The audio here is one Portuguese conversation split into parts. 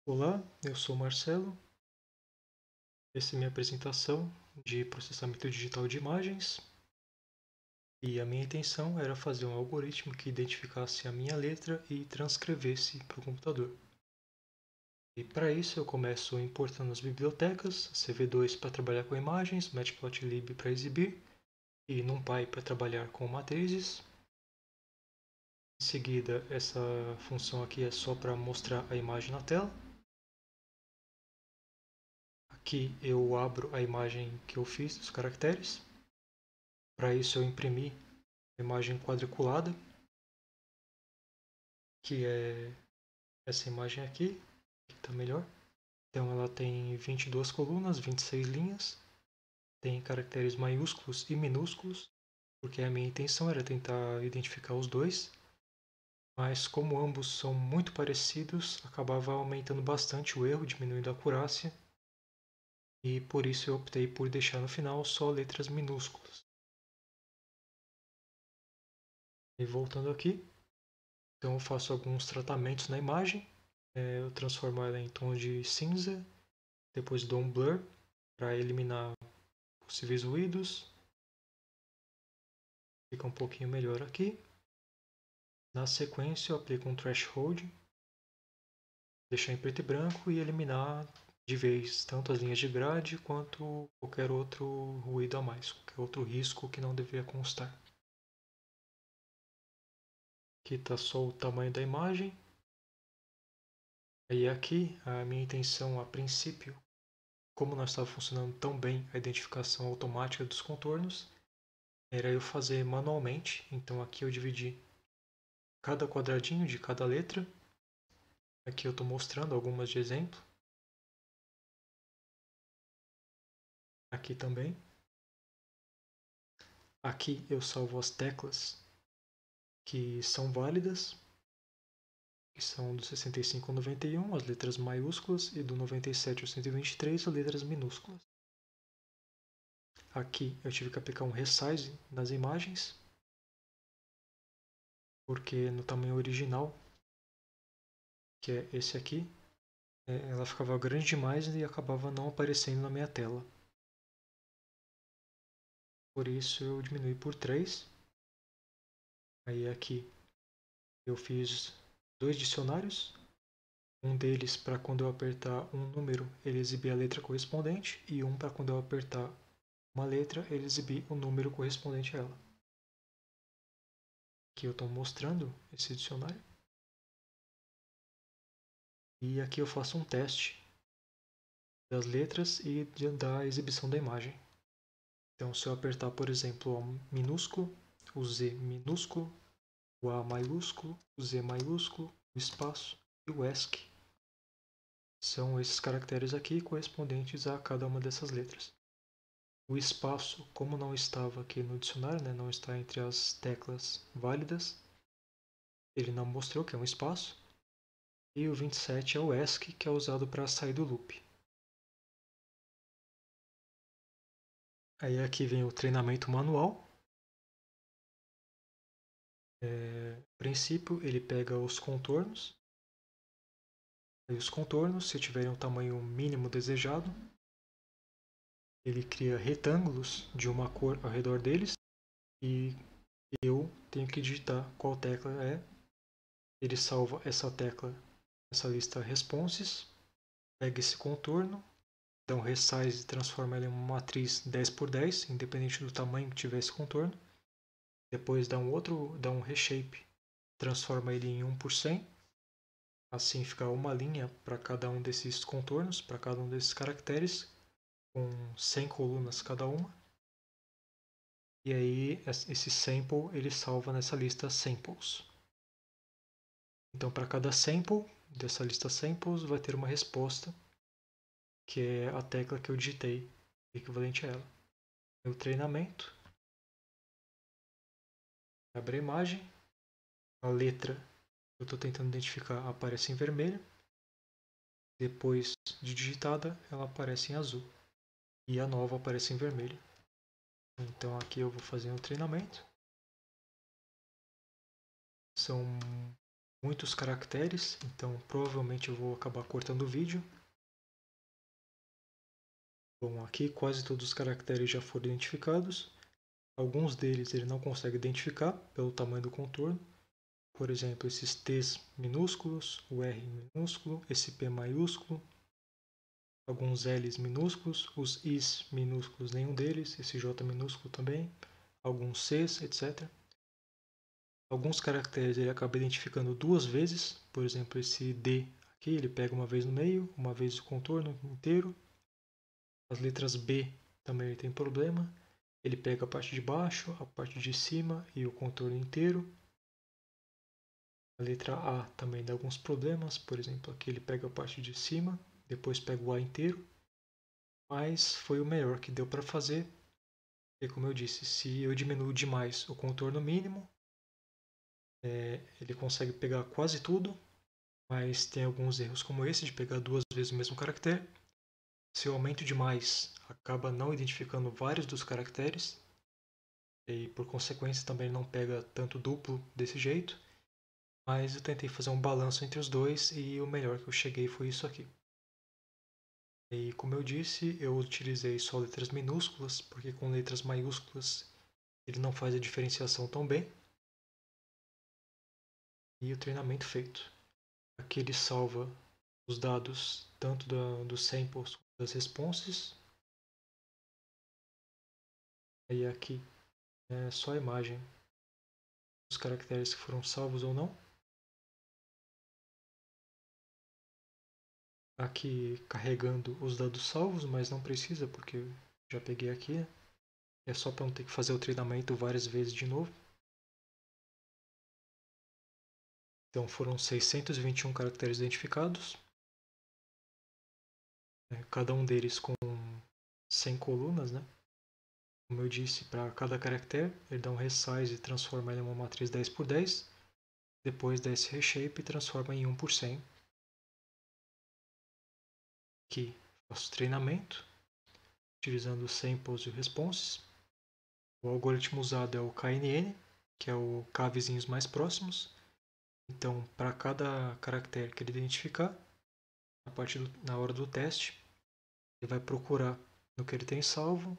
Olá, eu sou Marcelo. Essa é minha apresentação de processamento digital de imagens. E a minha intenção era fazer um algoritmo que identificasse a minha letra e transcrevesse para o computador. E para isso eu começo importando as bibliotecas, CV2 para trabalhar com imagens, Matplotlib para exibir e NumPy para trabalhar com matrizes. Em seguida, essa função aqui é só para mostrar a imagem na tela. Aqui eu abro a imagem que eu fiz dos caracteres. Para isso eu imprimi a imagem quadriculada, que é essa imagem aqui, que está melhor. Então ela tem 22 colunas, 26 linhas, tem caracteres maiúsculos e minúsculos, porque a minha intenção era tentar identificar os dois, mas como ambos são muito parecidos, acabava aumentando bastante o erro, diminuindo a acurácia, e por isso eu optei por deixar no final só letras minúsculas. E voltando aqui, então eu faço alguns tratamentos na imagem, eu transformo ela em tom de cinza, depois dou um blur para eliminar possíveis ruídos, fica um pouquinho melhor aqui. Na sequência eu aplico um threshold, deixar em preto e branco e eliminar de vez tanto as linhas de grade quanto qualquer outro ruído a mais, qualquer outro risco que não deveria constar. Aqui está só o tamanho da imagem. E aqui a minha intenção a princípio, como não estava funcionando tão bem a identificação automática dos contornos, era eu fazer manualmente. Então aqui eu dividi cada quadradinho de cada letra. Aqui eu estou mostrando algumas de exemplo. Aqui também. Aqui eu salvo as teclas que são válidas, que são do 65 ao 91, as letras maiúsculas, e do 97 ao 123, as letras minúsculas. Aqui eu tive que aplicar um resize nas imagens, porque no tamanho original, que é esse aqui, ela ficava grande demais e acabava não aparecendo na minha tela. Por isso eu diminui por 3. Aí aqui eu fiz 2 dicionários. Um deles para quando eu apertar um número ele exibir a letra correspondente, e um para quando eu apertar uma letra ele exibir o número correspondente a ela. Aqui eu estou mostrando esse dicionário. E aqui eu faço um teste das letras e da exibição da imagem. Então se eu apertar, por exemplo, o minúsculo, o Z minúsculo, o A maiúsculo, o Z maiúsculo, o espaço e o ESC, são esses caracteres aqui correspondentes a cada uma dessas letras. O espaço, como não estava aqui no dicionário, não está entre as teclas válidas, ele não mostrou que é um espaço. E o 27 é o ESC, que é usado para sair do loop. Aí aqui vem o treinamento manual. A princípio, ele pega os contornos. E os contornos, se tiverem o tamanho mínimo desejado, ele cria retângulos de uma cor ao redor deles. E eu tenho que digitar qual tecla é. Ele salva essa tecla nessa lista responses, pega esse contorno, dá um resize e transforma ele em uma matriz 10×10, independente do tamanho que tiver esse contorno. Depois dá um reshape, transforma ele em 1%. Assim fica uma linha para cada um desses contornos, para cada um desses caracteres, com 100 colunas cada uma. E aí esse sample ele salva nessa lista samples. Então para cada sample dessa lista samples vai ter uma resposta, que é a tecla que eu digitei, equivalente a ela. Meu treinamento. Abre a imagem. A letra que eu estou tentando identificar aparece em vermelho. Depois de digitada, ela aparece em azul. E a nova aparece em vermelho. Então aqui eu vou fazer um treinamento. São muitos caracteres, então provavelmente eu vou acabar cortando o vídeo. Bom, aqui quase todos os caracteres já foram identificados. Alguns deles ele não consegue identificar pelo tamanho do contorno. Por exemplo, esses T's minúsculos, o R minúsculo, esse P maiúsculo, alguns L's minúsculos, os I's minúsculos, nenhum deles, esse J minúsculo também, alguns C's, etc. Alguns caracteres ele acaba identificando duas vezes, por exemplo, esse D aqui, ele pega uma vez no meio, uma vez o contorno inteiro. As letras B também ele tem problema, ele pega a parte de baixo, a parte de cima e o contorno inteiro. A letra A também dá alguns problemas, por exemplo, aqui ele pega a parte de cima, depois pega o A inteiro, mas foi o melhor que deu para fazer. E como eu disse, se eu diminuo demais o contorno mínimo, ele consegue pegar quase tudo, mas tem alguns erros como esse de pegar duas vezes o mesmo caractere. Se eu aumento demais, acaba não identificando vários dos caracteres, e por consequência também não pega tanto duplo desse jeito. Mas eu tentei fazer um balanço entre os dois e o melhor que eu cheguei foi isso aqui. E como eu disse, eu utilizei só letras minúsculas, porque com letras maiúsculas ele não faz a diferenciação tão bem. E o treinamento feito. Aqui ele salva os dados tanto dos samples quanto das responses. E aqui é só a imagem, os caracteres que foram salvos ou não. Aqui carregando os dados salvos, mas não precisa porque eu já peguei aqui. É só para não ter que fazer o treinamento várias vezes de novo. Então foram 621 caracteres identificados, cada um deles com 100 colunas, né? Como eu disse, para cada caractere, ele dá um resize e transforma ele em uma matriz 10 por 10, depois dá esse reshape e transforma em 1 por 100. Aqui faço treinamento, utilizando os samples e responses. O algoritmo usado é o KNN, que é o K vizinhos mais próximos. Então, para cada caractere que ele identificar, na hora do teste, ele vai procurar no que ele tem salvo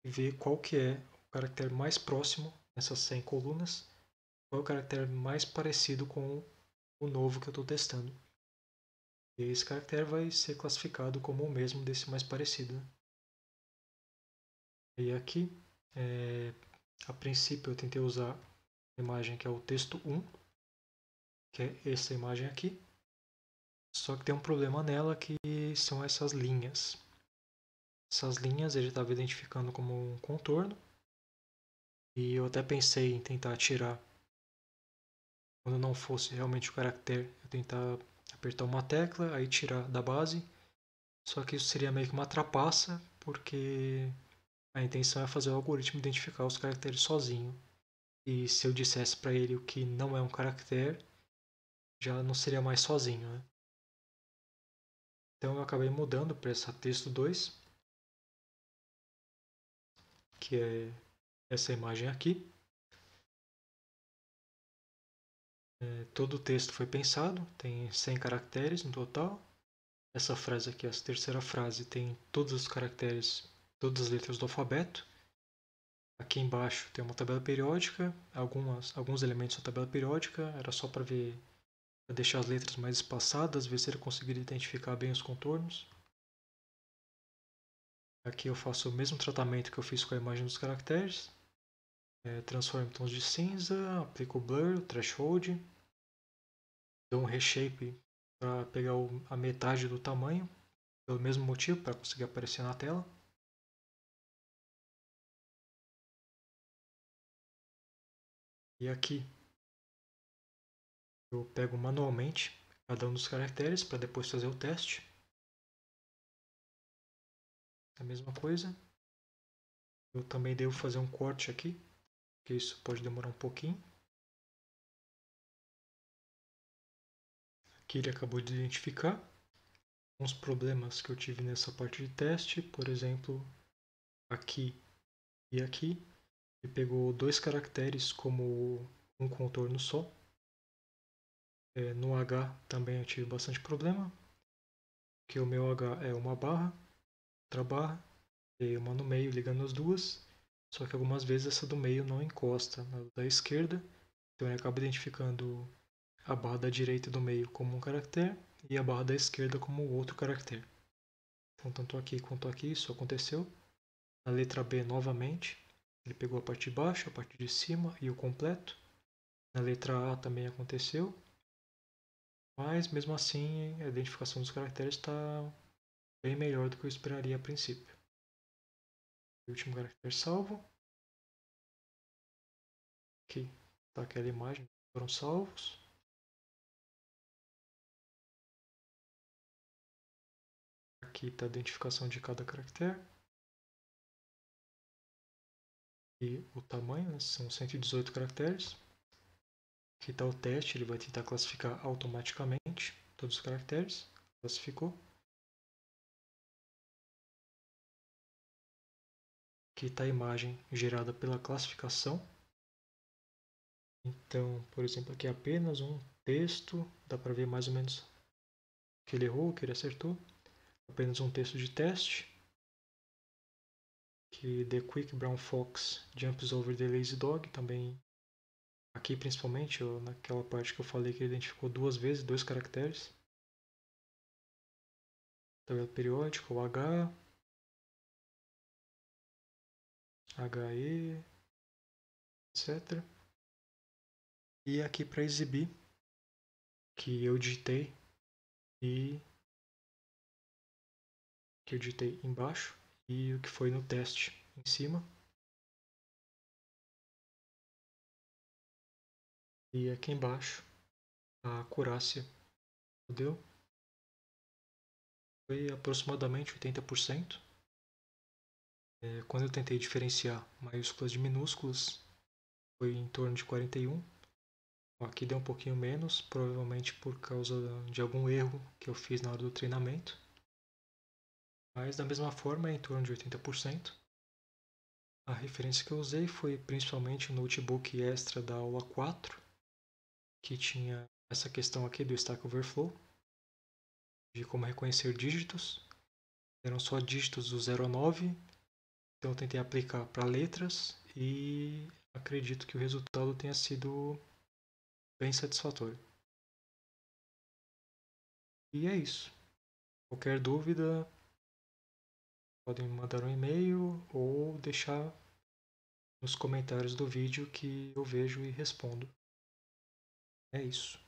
e ver qual que é o caractere mais próximo nessas 100 colunas, qual é o caractere mais parecido com o novo que eu estou testando. E esse caractere vai ser classificado como o mesmo desse mais parecido. E aqui, a princípio eu tentei usar a imagem que é o texto 1, que é essa imagem aqui. Só que tem um problema nela que são essas linhas. Essas linhas ele estava identificando como um contorno. E eu até pensei em tentar tirar, quando não fosse realmente o caractere, eu tentar apertar uma tecla, aí tirar da base. Só que isso seria meio que uma trapaça, porque a intenção é fazer o algoritmo identificar os caracteres sozinho. E se eu dissesse para ele o que não é um caractere, já não seria mais sozinho, né? Então eu acabei mudando para essa texto 2, que é essa imagem aqui. Todo o texto foi pensado, tem 100 caracteres no total. Essa frase aqui, essa terceira frase, tem todos os caracteres, todas as letras do alfabeto. Aqui embaixo tem uma tabela periódica, alguns elementos da tabela periódica, era só para ver, para deixar as letras mais espaçadas, ver se ele conseguiria identificar bem os contornos. Aqui eu faço o mesmo tratamento que eu fiz com a imagem dos caracteres. Transformo em tons de cinza, aplico o blur, o threshold, dou um reshape para pegar a metade do tamanho, pelo mesmo motivo, para conseguir aparecer na tela. E aqui eu pego manualmente cada um dos caracteres para depois fazer o teste. A mesma coisa. Eu também devo fazer um corte aqui, porque isso pode demorar um pouquinho. Aqui ele acabou de identificar uns problemas que eu tive nessa parte de teste, por exemplo, aqui e aqui. Ele pegou dois caracteres como um contorno só. No H também eu tive bastante problema, porque o meu H é uma barra, outra barra, e uma no meio ligando as duas, só que algumas vezes essa do meio não encosta na da esquerda, então ele acaba identificando a barra da direita do meio como um caractere e a barra da esquerda como outro caractere. Então, tanto aqui quanto aqui isso aconteceu. Na letra B, novamente, ele pegou a parte de baixo, a parte de cima e o completo. Na letra A também aconteceu, mas mesmo assim a identificação dos caracteres está bem melhor do que eu esperaria a princípio. O último caractere salvo. Aqui está aquela imagem, foram salvos. Aqui está a identificação de cada caractere. E o tamanho, né? São 118 caracteres. Aqui está o teste, ele vai tentar classificar automaticamente todos os caracteres. Classificou. Aqui está a imagem gerada pela classificação. Então, por exemplo, aqui é apenas um texto, dá para ver mais ou menos o que ele errou, o que ele acertou. Apenas um texto de teste. Que The Quick Brown Fox Jumps Over the Lazy Dog, também aqui principalmente, naquela parte que eu falei que ele identificou duas vezes, dois caracteres. Tabela periódica, o H, HE, etc. E aqui para exibir que eu digitei e que eu digitei embaixo e o que foi no teste em cima. E aqui embaixo a acurácia deu foi aproximadamente 80%. Quando eu tentei diferenciar maiúsculas de minúsculas, foi em torno de 41%. Aqui deu um pouquinho menos, provavelmente por causa de algum erro que eu fiz na hora do treinamento. Mas da mesma forma é em torno de 80%. A referência que eu usei foi principalmente o notebook extra da aula 4, que tinha essa questão aqui do Stack Overflow, de como reconhecer dígitos. Eram só dígitos do 0 a 9, então eu tentei aplicar para letras e acredito que o resultado tenha sido bem satisfatório. E é isso. Qualquer dúvida, podem me mandar um e-mail ou deixar nos comentários do vídeo que eu vejo e respondo. É isso.